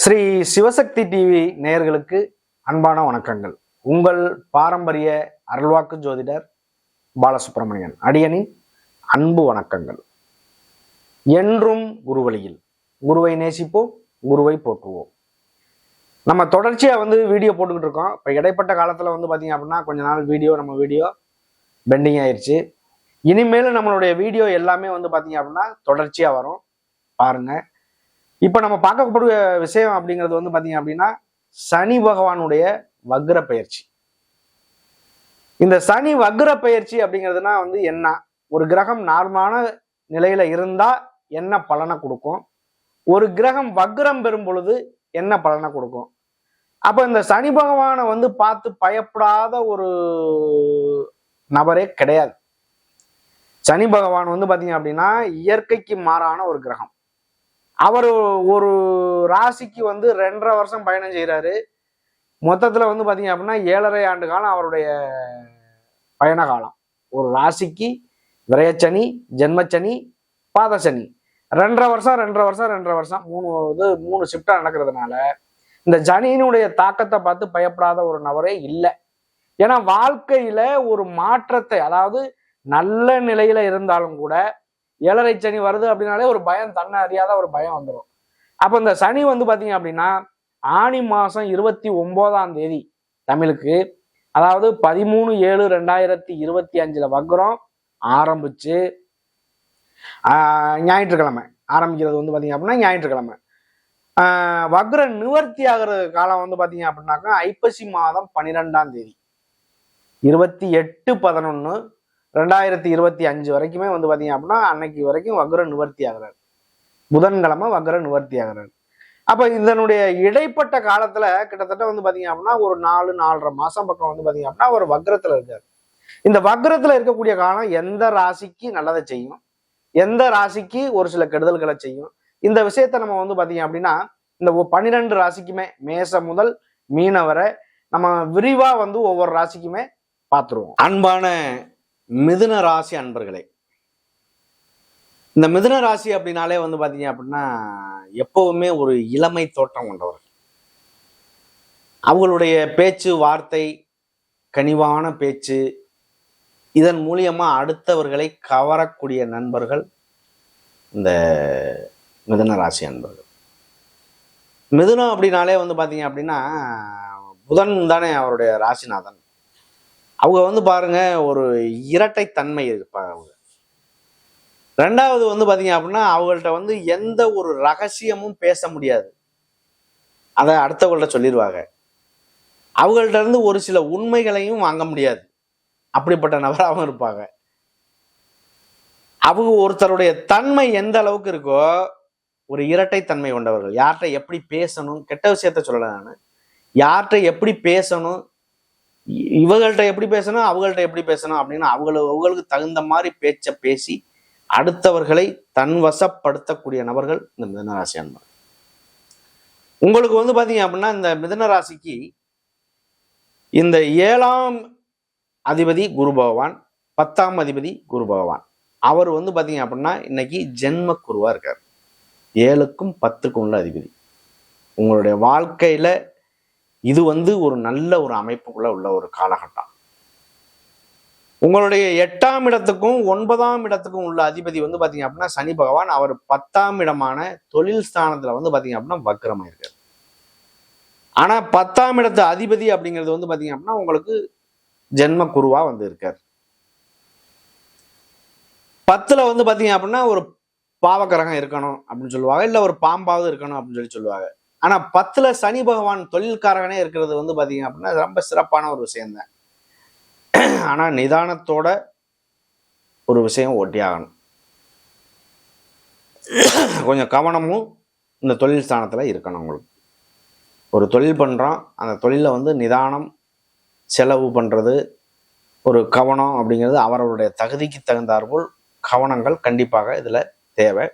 Sri Sivasakthi TV நேயர்களுக்கு அன்பான வணக்கங்கள். உங்கள் பாரம்பரிய அருள்வாக்கு ஜோதிடர் பாலசுப்ரமணியன் அடியனின் அன்பு வணக்கங்கள். என்றும் குருவழியில் குருவை நேசிப்போம், குருவை போற்றுவோம். நம்ம தொடர்ச்சியா வீடியோ போட்டுக்கிட்டு இருக்கோம். இப்போ இடைப்பட்ட காலத்துல பாத்தீங்க அப்படின்னா கொஞ்ச நாள் வீடியோ பெண்டிங் ஆயிடுச்சு. இனிமேல் நம்மளுடைய வீடியோ எல்லாமே பாத்தீங்க அப்படின்னா தொடர்ச்சியா வரும், பாருங்க. இப்ப நம்ம பார்க்கக்கூடிய விஷயம் அப்படிங்கிறது பாத்தீங்க அப்படின்னா சனி பகவானுடைய வக்ர பயிற்சி. இந்த சனி வக்ர பயிற்சி அப்படிங்கிறதுனா என்ன, ஒரு கிரகம் நார்மலான நிலையில இருந்தா என்ன பலனை கொடுக்கும், ஒரு கிரகம் வக்ரம் பெறும் பொழுது என்ன பலனை கொடுக்கும். அப்ப இந்த சனி பகவானை பார்த்து பயப்படாத ஒரு நபரே கிடையாது. சனி பகவான் பாத்தீங்க அப்படின்னா இயற்கைக்கு மாறான ஒரு கிரகம். அவர் ஒரு ராசிக்கு 2.5 வருஷம் பயணம் செய்யறாரு. மொத்தத்துல பாத்தீங்க அப்படின்னா 7.5 ஆண்டு காலம் அவருடைய பயண காலம். ஒரு ராசிக்கு விரயச்சனி, ஜென்மச்சனி, பாதசனி 2.5 வருஷம் 3 ஷிப்டா நடக்கிறதுனால இந்த சனியினுடைய தாக்கத்தை பார்த்து பயப்படாத ஒரு நபரே இல்லை. ஏன்னா வாழ்க்கையில ஒரு மாற்றத்தை, அதாவது நல்ல நிலையில இருந்தாலும் கூட 7.5 சனி வருது அப்படின்னாலே ஒரு பயம், தன்னை அறியாத ஒரு பயம் வந்துடும். அப்ப இந்த சனி பாத்தீங்க அப்படின்னா ஆனி மாசம் 29ஆம் தேதி தமிழுக்கு, அதாவது 13/7/2025 வக்ரம் ஆரம்பிச்சு ஞாயிற்றுக்கிழமை ஆரம்பிக்கிறது பாத்தீங்க அப்படின்னா ஞாயிற்றுக்கிழமை. வக்ர நிவர்த்தி ஆகிற காலம் பாத்தீங்க அப்படின்னாக்கா ஐப்பசி மாதம் 12ஆம் தேதி 28/11/2025 வரைக்குமே பாத்தீங்க அப்படின்னா அன்னைக்கு வரைக்கும் வக்ர நிவர்த்தி ஆகிறார். புதன்கிழமை வக்ர நிவர்த்தி ஆகிறார். அப்ப இதனுடைய இடைப்பட்ட காலத்துல கிட்டத்தட்ட பாத்தீங்க அப்படின்னா ஒரு 4.5 மாசம் பக்கம் பாத்தீங்க அப்படின்னா ஒரு வக்ரத்துல இருக்காரு. இந்த வக்ரத்துல இருக்கக்கூடிய காலம் எந்த ராசிக்கு நல்லதை செய்யும், எந்த ராசிக்கு ஒரு சில கெடுதல்களை செய்யும், இந்த விஷயத்த நம்ம பாத்தீங்க அப்படின்னா இந்த 12 ராசிக்குமே மேசம் முதல் மீன வரை நம்ம விரிவா ஒவ்வொரு ராசிக்குமே பார்த்துருவோம். அன்பான மிதுன ராசி அன்பர்களே, இந்த மிதுன ராசி அப்படின்னாலே பாத்தீங்க அப்படின்னா எப்பவுமே ஒரு இளமை தோற்றம் கொண்டவர். அவங்களுடைய பேச்சு வார்த்தை, கனிவான பேச்சு, இதன் மூலியமா அடுத்தவர்களை கவரக்கூடிய நண்பர்கள் இந்த மிதுன ராசி அன்பர்கள். மிதுனம் அப்படின்னாலே பாத்தீங்க அப்படின்னா புதன் தானே அவருடைய ராசிநாதன். அவங்க பாருங்க ஒரு இரட்டைத்தன்மை இருப்பாங்க. அவங்க ரெண்டாவது பாத்தீங்க அப்படின்னா அவங்கள்ட்ட எந்த ஒரு ரகசியமும் பேச முடியாது, அதை அடுத்தவங்கள்ட்ட சொல்லிடுவாங்க. அவங்கள்ட்ட இருந்து ஒரு சில உண்மைகளையும் வாங்க முடியாது, அப்படிப்பட்ட நபராகவும் இருப்பாங்க. அவங்க ஒருத்தருடைய தன்மை எந்த அளவுக்கு இருக்கோ, ஒரு இரட்டைத்தன்மை கொண்டவர்கள். யார்கிட்ட எப்படி பேசணும், கெட்ட விஷயத்த சொல்லல நான், யார்கிட்ட எப்படி பேசணும், இவங்கள்ட்ட எப்படி பேசணும், அவங்கள்ட்ட எப்படி பேசணும் அப்படின்னு அவங்களுக்கு தகுந்த மாதிரி பேச்ச பேசி அடுத்தவர்களை தன்வசப்படுத்தக்கூடிய நபர்கள் இந்த மிதுனராசி அன்பர். உங்களுக்கு பாத்தீங்க அப்படின்னா இந்த மிதுனராசிக்கு இந்த 7ஆம் அதிபதி குரு பகவான், 10ஆம் அதிபதி குரு பகவான். அவர் பாத்தீங்க அப்படின்னா இன்னைக்கு ஜென்ம குருவா இருக்கார். 7க்கும் 10க்கும் உள்ள அதிபதி. உங்களுடைய வாழ்க்கையில இது ஒரு நல்ல ஒரு அமைப்புக்குள்ள உள்ள ஒரு காலகட்டம். உங்களுடைய 8ஆம் இடத்துக்கும் 9ஆம் இடத்துக்கும் உள்ள அதிபதி பாத்தீங்க அப்படின்னா சனி பகவான். அவர் 10ஆம் இடமான தொழில் ஸ்தானத்துல பாத்தீங்க அப்படின்னா வக்ரமா இருக்காரு. ஆனா 10ஆம் இடத்து அதிபதி அப்படிங்கிறது பாத்தீங்க அப்படின்னா உங்களுக்கு ஜென்ம குருவா இருக்கார். 10ல பாத்தீங்க அப்படின்னா ஒரு பாவக்கிரகம் இருக்கணும் அப்படின்னு சொல்லுவாங்க, இல்ல ஒரு பாம்பாவது இருக்கணும் அப்படின்னு சொல்லுவாங்க. ஆனா 10ல சனி பகவான் தொழில்காரகனே இருக்கிறது பாத்தீங்க அப்படின்னா ரொம்ப சிறப்பான ஒரு விஷயம்தான். ஆனா நிதானத்தோட ஒரு விஷயம் ஓட்டி ஆகணும். கொஞ்சம் கவனமும் இந்த தொழில் ஸ்தானத்துல இருக்கணும். உங்களுக்கு ஒரு தொழில் பண்றோம், அந்த தொழில நிதானம், செலவு பண்றது, ஒரு கவனம் அப்படிங்கிறது அவர்களுடைய தகுதிக்கு தகுந்தாற்போல் கவனங்கள் கண்டிப்பாக இதுல தேவை.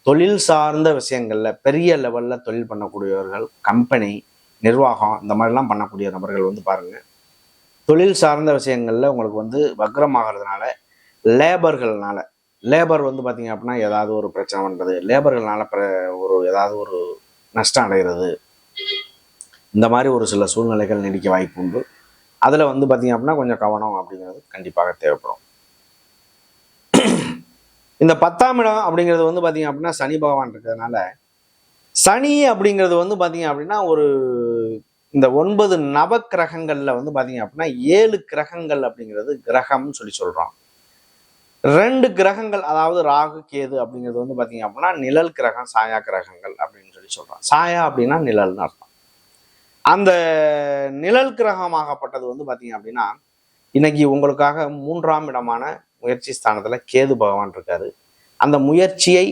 தொழில் சார்ந்த விஷயங்கள்ல பெரிய லெவல்ல தொழில் பண்ணக்கூடியவர்கள், கம்பெனி நிர்வாகம் இந்த மாதிரிலாம் பண்ணக்கூடிய நபர்கள் பாருங்க, தொழில் சார்ந்த விஷயங்கள்ல உங்களுக்கு வக்ரமாகிறதுனால லேபர்கள்னால, லேபர் பாத்தீங்க அப்படின்னா ஏதாவது ஒரு பிரச்சனை பண்றது, லேபர்கள்னால ஏதாவது ஒரு நஷ்டம் அடைகிறது, இந்த மாதிரி ஒரு சில சூழ்நிலைகள் நீடிக்க வாய்ப்பு உண்டு. அதில் வந்து பார்த்தீங்க அப்படின்னா கொஞ்சம் கவனம் அப்படிங்கிறது கண்டிப்பாக தேவைப்படும். இந்த 10ஆம் இடம் அப்படிங்கிறது வந்து பார்த்தீங்க அப்படின்னா சனி பகவான் இருக்கிறதுனால, சனி அப்படிங்கிறது வந்து பார்த்தீங்க அப்படின்னா ஒரு இந்த 9 நவ கிரகங்கள்ல வந்து பார்த்தீங்க அப்படின்னா 7 கிரகங்கள் அப்படிங்கிறது கிரகம்னு சொல்லி சொல்றோம். 2 கிரகங்கள் அதாவது ராகு கேது அப்படிங்கிறது வந்து பார்த்தீங்க அப்படின்னா நிழல் கிரகம், சாயா கிரகங்கள் அப்படின்னு சொல்லி சொல்றோம். சாயா அப்படின்னா நிழல்னு அர்த்தம். அந்த நிழல் கிரகமாகப்பட்டது வந்து பார்த்தீங்க அப்படின்னா இன்னைக்கு உங்களுக்காக 3ஆம் இடமான முயற்சி ஸ்தானத்துல கேது பகவான் இருக்காரு. அந்த முயற்சியை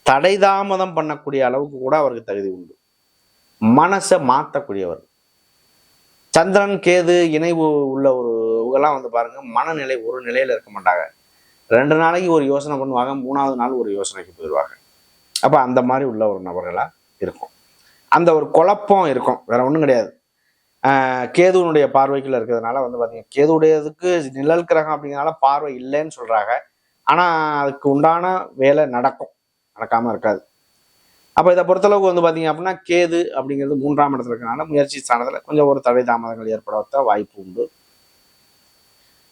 தடை தாமதம் பண்ணக்கூடிய அளவுக்கு கூட அவருக்கு தகுதி உண்டு. மனசை மாற்றக்கூடியவர். சந்திரன் கேது இணைவு உள்ள ஒருவங்கெல்லாம் வந்து பாருங்க, மனநிலை ஒரு நிலையில இருக்க மாட்டாங்க. 2 நாளைக்கு ஒரு யோசனை பண்ணுவாங்க, 3ஆவது நாள் ஒரு யோசனைக்கு போயிடுவாங்க. அப்ப அந்த மாதிரி உள்ள ஒரு நபர்களா இருக்கும். அந்த ஒரு குழப்பம் இருக்கும், வேற ஒன்றும் கிடையாது. கேதுவனுடைய பார்வைக்குள்ள இருக்கிறதுனால வந்து பார்த்தீங்கன்னா கேதுவுடையதுக்கு நிழல் கிரகம் அப்படிங்கிறனால பார்வை இல்லைன்னு சொல்றாங்க. ஆனா அதுக்கு உண்டான வேலை நடக்கும், நடக்காம இருக்காது. அப்போ இதை பொறுத்தளவுக்கு வந்து பார்த்தீங்க அப்படின்னா கேது அப்படிங்கிறது 3ஆம் இடத்துல இருக்கிறனால முயற்சி ஸ்தானத்துல கொஞ்சம் ஒரு தடை தாமதங்கள் ஏற்பட வாய்ப்பு உண்டு.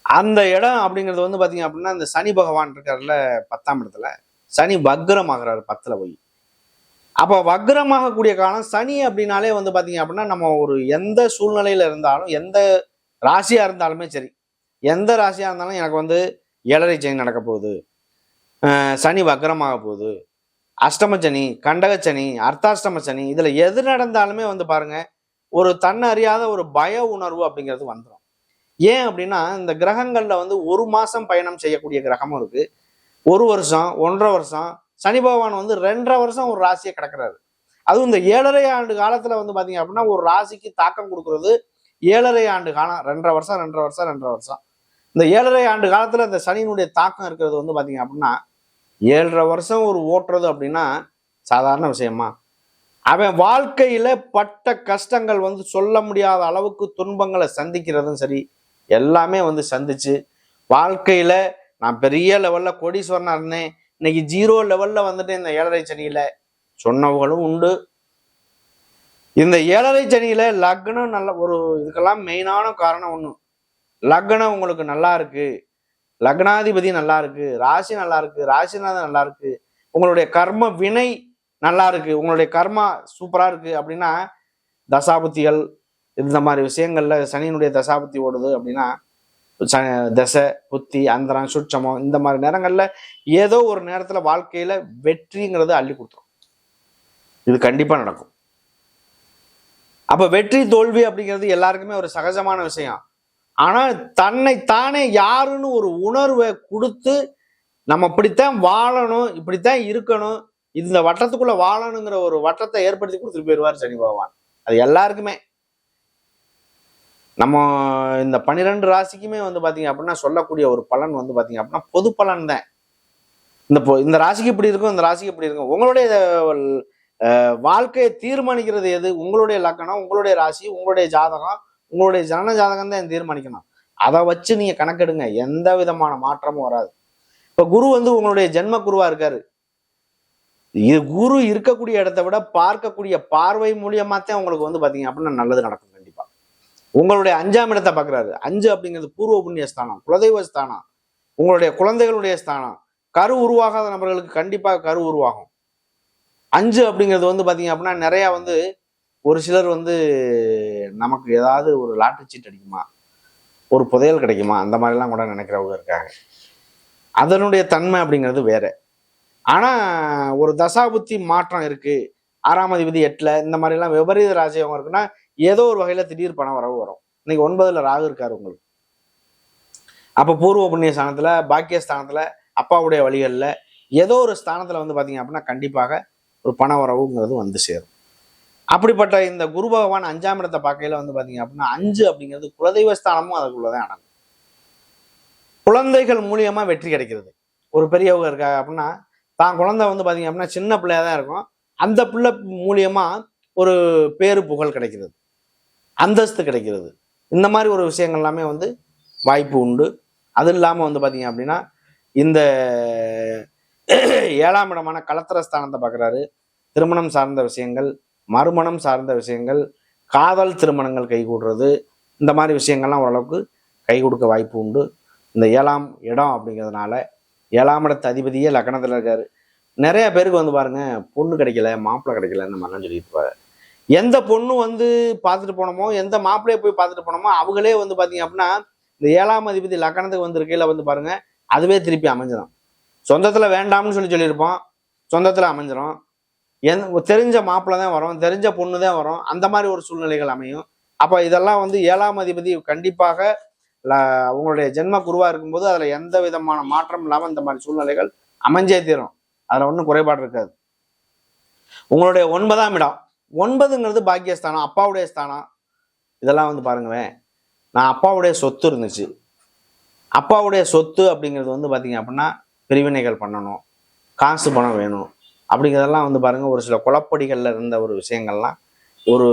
அந்த இடம் அப்படிங்கிறது வந்து பார்த்தீங்க அப்படின்னா இந்த சனி பகவான் இருக்காருல 10ஆம் இடத்துல, சனி வக்ரமாகிறாரு 10ல் போய். அப்போ வக்ரமாகக்கூடிய காலம் சனி அப்படின்னாலே வந்து பார்த்தீங்க அப்படின்னா நம்ம ஒரு எந்த சூழ்நிலையில இருந்தாலும், எந்த ராசியா இருந்தாலுமே சரி, எந்த ராசியா இருந்தாலும் எனக்கு வந்து 7.5 சனி நடக்க போகுது, சனி வக்ரமாக போகுது, அஷ்டம சனி, கண்டக சனி, அர்த்தாஷ்டம சனி, இதுல எது நடந்தாலுமே வந்து பாருங்க ஒரு தன்னறியாத ஒரு பய உணர்வு அப்படிங்கிறது வந்துடும். ஏன் அப்படின்னா இந்த கிரகங்கள்ல வந்து 1 மாசம் பயணம் செய்யக்கூடிய கிரகமும் இருக்கு, 1 வருஷம், 1.5 வருஷம். சனி பகவான் வந்து 2.5 வருஷம் ஒரு ராசியை கிடக்கிறாரு. அதுவும் இந்த 7.5 ஆண்டு காலத்துல வந்து பாத்தீங்க அப்படின்னா ஒரு ராசிக்கு தாக்கம் கொடுக்கறது 7.5 ஆண்டு காலம். 2.5 வருஷம் 2.5 வருஷம் 2.5 வருஷம். இந்த 7.5 ஆண்டு காலத்துல இந்த சனியினுடைய தாக்கம் இருக்கிறது வந்து பாத்தீங்க அப்படின்னா 7.5 வருஷம் ஒரு ஓட்டுறது அப்படின்னா சாதாரண விஷயமா? அவன் வாழ்க்கையில பட்ட கஷ்டங்கள் வந்து சொல்ல முடியாத அளவுக்கு துன்பங்களை சந்திக்கிறதும் சரி, எல்லாமே வந்து சந்திச்சு வாழ்க்கையில நான் பெரிய லெவல்ல கோடீஸ்வரனா இருந்தேன், இன்னைக்கு 0 லெவல்ல வந்துட்டு இந்த 7.5 சனியில சொன்னவங்களும் உண்டு. இந்த 7.5 சனியில லக்னம் நல்ல ஒரு இதுக்கெல்லாம் மெயினான காரணம் ஒண்ணு, லக்னம் உங்களுக்கு நல்லா இருக்கு, லக்னாதிபதி நல்லா இருக்கு, ராசி நல்லா இருக்கு, ராசிநாதன் நல்லா இருக்கு, உங்களுடைய கர்ம வினை நல்லா இருக்கு, உங்களுடைய கர்மா சூப்பரா இருக்கு அப்படின்னா தசாபுத்திகள் இந்த மாதிரி விஷயங்கள்ல சனியினுடைய தசாபுத்தி ஓடுது அப்படின்னா தசை புத்தி அந்தரம் சுட்சமம் இந்த மாதிரி நேரங்கள்ல ஏதோ ஒரு நேரத்துல வாழ்க்கையில வெற்றிங்கிறது அள்ளி கொடுத்துரும். இது கண்டிப்பா நடக்கும். அப்ப வெற்றி தோல்வி அப்படிங்கிறது எல்லாருக்குமே ஒரு சகஜமான விஷயம். ஆனா தன்னை தானே யாருன்னு ஒரு உணர்வை கொடுத்து நம்ம இப்படித்தான் வாழணும், இப்படித்தான் இருக்கணும், இந்த வட்டத்துக்குள்ள வாழணுங்கிற ஒரு வட்டத்தை ஏற்படுத்தி கொடுத்துட்டு போயிடுவார் சனி பகவான். அது எல்லாருக்குமே. நம்ம இந்த 12 ராசிக்குமே வந்து பாத்தீங்க அப்படின்னா சொல்லக்கூடிய ஒரு பலன் வந்து பாத்தீங்க அப்படின்னா பொது பலன் தான். இந்த ராசிக்கு இப்படி இருக்கும், இந்த ராசிக்கு இப்படி இருக்கும். உங்களுடைய வாழ்க்கையை தீர்மானிக்கிறது எது? உங்களுடைய லக்னம், உங்களுடைய ராசி, உங்களுடைய ஜாதகம், உங்களுடைய ஜனன ஜாதகம் தான் தீர்மானிக்கணும். அதை வச்சு நீங்க கணக்கெடுங்க, எந்த விதமான மாற்றமும் வராது. இப்ப குரு வந்து உங்களுடைய ஜென்ம குருவா இருக்காரு. இது குரு இருக்கக்கூடிய இடத்தை விட பார்க்கக்கூடிய பார்வை மூலியமா தான் உங்களுக்கு வந்து பாத்தீங்க அப்படின்னா நல்லது நடக்கும். கண்டிப்பா உங்களுடைய 5ஆம் இடத்தை பாக்குறாரு. 5 அப்படிங்கிறது பூர்வ புண்ணிய ஸ்தானம், குலதெய்வ ஸ்தானம், உங்களுடைய குழந்தைகளுடைய ஸ்தானம். கரு உருவாகாத நபர்களுக்கு கண்டிப்பாக கரு உருவாகும். 5 அப்படிங்கிறது வந்து பாத்தீங்க அப்படின்னா நிறைய வந்து ஒரு சிலர் வந்து நமக்கு ஏதாவது ஒரு லாட்டரி சீட் அடிக்குமா, ஒரு புதையல் கிடைக்குமா, அந்த மாதிரிலாம் கூட நினைக்கிறவங்க இருக்காங்க. அதனுடைய தன்மை அப்படிங்கிறது வேற. ஆனா ஒரு தசாபுத்தி மாற்றம் இருக்கு, 6ஆம் அதிபதி 8ல இந்த மாதிரி எல்லாம் விபரீத ராசி அவங்க இருக்குன்னா ஏதோ ஒரு வகையில திடீர் பணம் வரவு வரும். இன்னைக்கு 9ல் ராகு இருக்காரு உங்களுக்கு. அப்ப பூர்வ புண்ணிய ஸ்தானத்துல, பாக்கிய ஸ்தானத்துல, அப்பாவுடைய வழிகள்ல ஏதோ ஒரு ஸ்தானத்துல வந்து பாத்தீங்க அப்படின்னா கண்டிப்பாக ஒரு பண வரவுங்கிறது வந்து சேரும். அப்படிப்பட்ட இந்த குரு பகவான் 5ஆம் இடத்தை பார்க்கையில வந்து பாத்தீங்க அப்படின்னா 5 அப்படிங்கிறது குலதெய்வ ஸ்தானமும் அதுக்குள்ளதான் அடங்கும். குழந்தைகள் மூலியமா வெற்றி கிடைக்கிறது. ஒரு பெரியவங்க இருக்காங்க அப்படின்னா தான் குழந்தை வந்து பாத்தீங்க அப்படின்னா சின்ன பிள்ளையா தான் இருக்கும், அந்த பிள்ளை மூலியமா ஒரு பேரு புகழ் கிடைக்கிறது, அந்தஸ்து கிடைக்கிறது. இந்த மாதிரி ஒரு விஷயங்கள் எல்லாமே வந்து வாய்ப்பு உண்டு. அது இல்லாம வந்து பாத்தீங்க அப்படின்னா இந்த 7ஆம் இடமான கலத்திர ஸ்தானத்தை பார்க்குறாரு. திருமணம் சார்ந்த விஷயங்கள், மறுமணம் சார்ந்த விஷயங்கள், காதல் திருமணங்கள் கைகூடுறது, இந்த மாதிரி விஷயங்கள்லாம் ஓரளவுக்கு கை கொடுக்க வாய்ப்பு உண்டு. இந்த 7ஆம் இடம் அப்படிங்கிறதுனால 7ஆம் இடத்து அதிபதியே லக்னத்தில் இருக்காரு. நிறைய பேருக்கு வந்து பாருங்க, பொண்ணு கிடைக்கல, மாப்பிள்ளை கிடைக்கல, இந்த மாதிரிலாம் சொல்லிட்டு இருப்பாரு. எந்த பொண்ணு வந்து பார்த்துட்டு போனோமோ, எந்த மாப்பிள்ளையை போய் பார்த்துட்டு போனோமோ, அவங்களே வந்து பார்த்தீங்க அப்படின்னா இந்த 7ஆம் அதிபதி லக்னத்துக்கு வந்திருக்கையில வந்து பாருங்க, அதுவே திருப்பி அமைஞ்சிடும். சொந்தத்தில் வேண்டாம்னு சொல்லியிருப்போம், சொந்தத்தில் அமைஞ்சிடும். தெரிஞ்ச மாப்பிள்ளை தான் வரும், தெரிஞ்ச பொண்ணு தான் வரும், அந்த மாதிரி ஒரு சூழ்நிலைகள் அமையும். அப்போ இதெல்லாம் வந்து 7ஆம் அதிபதி கண்டிப்பாக உங்களுடைய ஜென்ம குருவா இருக்கும்போது அதுல எந்த விதமான மாற்றம் இல்லாமல் இந்த மாதிரி சூழ்நிலைகள் அமைஞ்சே தீரும். அதுல ஒன்றும் குறைபாடு இருக்காது. உங்களுடைய 9ஆம் இடம், 9ங்கிறது பாக்கியஸ்தானம், அப்பாவுடைய ஸ்தானம். இதெல்லாம் வந்து பாருங்களேன், நான் அப்பாவுடைய சொத்து இருந்துச்சு, அப்பாவுடைய சொத்து அப்படிங்கிறது வந்து பார்த்தீங்க அப்படின்னா பிரிவினைகள் பண்ணணும், காசு பணம் வேணும் அப்படிங்கிறதெல்லாம் வந்து பாருங்க, ஒரு சில குழப்படிகளில் இருந்த ஒரு விஷயங்கள்லாம் ஒரு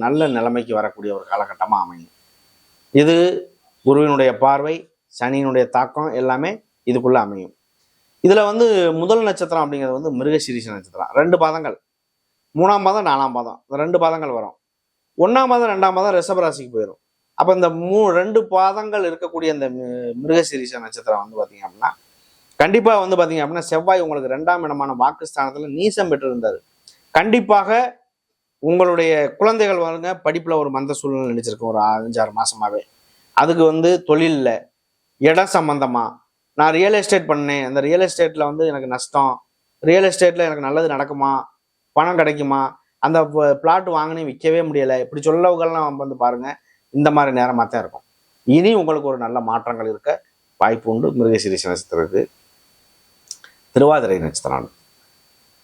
நல்ல நிலைமைக்கு வரக்கூடிய ஒரு காலகட்டமாக அமையும். இது குருவினுடைய பார்வை, சனியினுடைய தாக்கம் எல்லாமே இதுக்குள்ள அமையும். இதுல வந்து முதல் நட்சத்திரம் அப்படிங்கிறது வந்து மிருகசீரிஷ நட்சத்திரம். 2 பாதங்கள், 3ஆம் பாதம் 4ஆம் பாதம், இந்த 2 பாதங்கள் வரும். 1ஆம் பாதம் 2ஆம் பாதம் ரிஷபராசிக்கு போயிடும். அப்போ இந்த 2 பாதங்கள் இருக்கக்கூடிய இந்த மிருகசீரிஷ நட்சத்திரம் வந்து பார்த்தீங்க அப்படின்னா கண்டிப்பா வந்து பார்த்தீங்க அப்படின்னா செவ்வாய் உங்களுக்கு 2ஆம் இடமான வாக்குஸ்தானத்துல நீசம் பெற்றிருந்தாரு. கண்டிப்பாக உங்களுடைய குழந்தைகள் வருங்க படிப்புல ஒரு மந்த சூழ்நிலை நினைச்சிருக்கோம் ஒரு 5-6 மாசமாவே. அதுக்கு வந்து தொழிலில் இடம் சம்பந்தமா, நான் ரியல் எஸ்டேட் பண்ணேன், அந்த ரியல் எஸ்டேட்ல வந்து எனக்கு நஷ்டம், ரியல் எஸ்டேட்ல எனக்கு நல்லது நடக்குமா, பணம் கிடைக்குமா, அந்த பிளாட் வாங்கினே விற்கவே முடியலை, இப்படி சொல்லவுகள்லாம் வந்து பாருங்க, இந்த மாதிரி நேரமாக தான் இருக்கும். இனி உங்களுக்கு ஒரு நல்ல மாற்றங்கள் இருக்க வாய்ப்பு உண்டு. மிருகசீரிஷ நட்சத்திரத்துக்கு திருவாதிரை நட்சத்திரம்.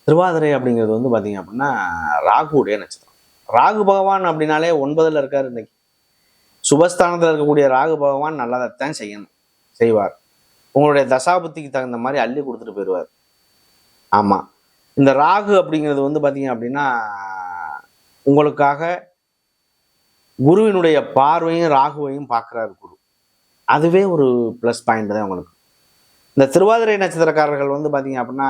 திருவாதிரை அப்படிங்கிறது வந்து பார்த்தீங்க அப்படின்னா ராகுடைய நட்சத்திரம். ராகு பகவான் அப்படின்னாலே 9ல் இருக்காரு. இன்னைக்கு சுபஸ்தானத்தில் இருக்கக்கூடிய ராகு பகவான் நல்லதைத்தான் செய்வார். உங்களுடைய தசாபுத்திக்கு தகுந்த மாதிரி அள்ளி கொடுத்துட்டு போயிடுவார். ஆமாம், இந்த ராகு அப்படிங்கிறது வந்து பார்த்தீங்க அப்படின்னா உங்களுக்காக குருவினுடைய பார்வையும் ராகுவையும் பார்க்குறாரு குரு. அதுவே ஒரு ப்ளஸ் பாயிண்ட் தான் உங்களுக்கு. இந்த திருவாதிரை நட்சத்திரக்காரர்கள் வந்து பார்த்தீங்க அப்படின்னா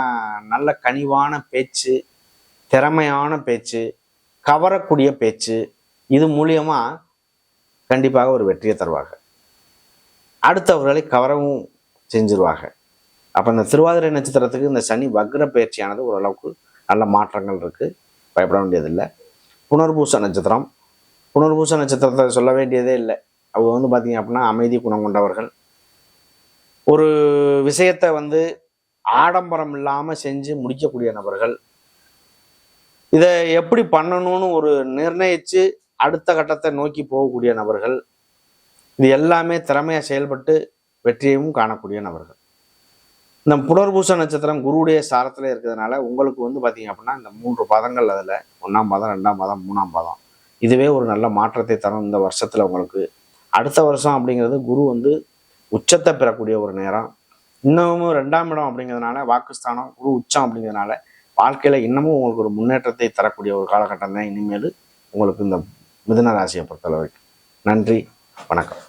நல்ல கனிவான பேச்சு, திறமையான பேச்சு, கவரக்கூடிய பேச்சு, இது மூலியமா கண்டிப்பாக ஒரு வெற்றியை தருவாங்க, அடுத்தவர்களை கவரவும் செஞ்சிருவாங்க. அப்போ இந்த திருவாதிரை நட்சத்திரத்துக்கு இந்த சனி வக்ர பயிற்சியானது ஓரளவுக்கு நல்ல மாற்றங்கள் இருக்குது, பயப்பட வேண்டியதில்லை. புனர்பூச நட்சத்திரம், புனர்பூச நட்சத்திரத்தை சொல்ல வேண்டியதே இல்லை. அவங்க வந்து பார்த்தீங்க அப்படின்னா அமைதி குணம் கொண்டவர்கள். ஒரு விஷயத்தை வந்து ஆடம்பரம் இல்லாமல் செஞ்சு முடிக்கக்கூடிய நபர்கள். இதை எப்படி பண்ணணும்னு ஒரு நிர்ணயித்து அடுத்த கட்டத்தை நோக்கி போகக்கூடிய நபர்கள். இது எல்லாமே திறமையாக செயல்பட்டு வெற்றியையும் காணக்கூடிய நபர்கள். இந்த புனர்பூச நட்சத்திரம் குருவுடைய சாரத்தில் இருக்கிறதுனால உங்களுக்கு வந்து பார்த்தீங்க அப்படின்னா இந்த 3 பாதங்கள், அதில் 1ஆம் பாதம், 2ஆம் பாதம், 3ஆம் பாதம், இதுவே ஒரு நல்ல மாற்றத்தை தரும் இந்த வருஷத்தில் உங்களுக்கு. அடுத்த வருஷம் அப்படிங்கிறது குரு வந்து உச்சத்தை பெறக்கூடிய ஒரு நேரம். இன்னமும் 2ஆம் இடம் அப்படிங்கிறதுனால வாக்குஸ்தானம், குரு உச்சம் அப்படிங்கிறதுனால வாழ்க்கையில் இன்னமும் உங்களுக்கு ஒரு முன்னேற்றத்தை தரக்கூடிய ஒரு காலகட்டம் தான் இனிமேல் உங்களுக்கு இந்த மிதுன ராசியை பொறுத்தளவுக்கு. நன்றி, வணக்கம்.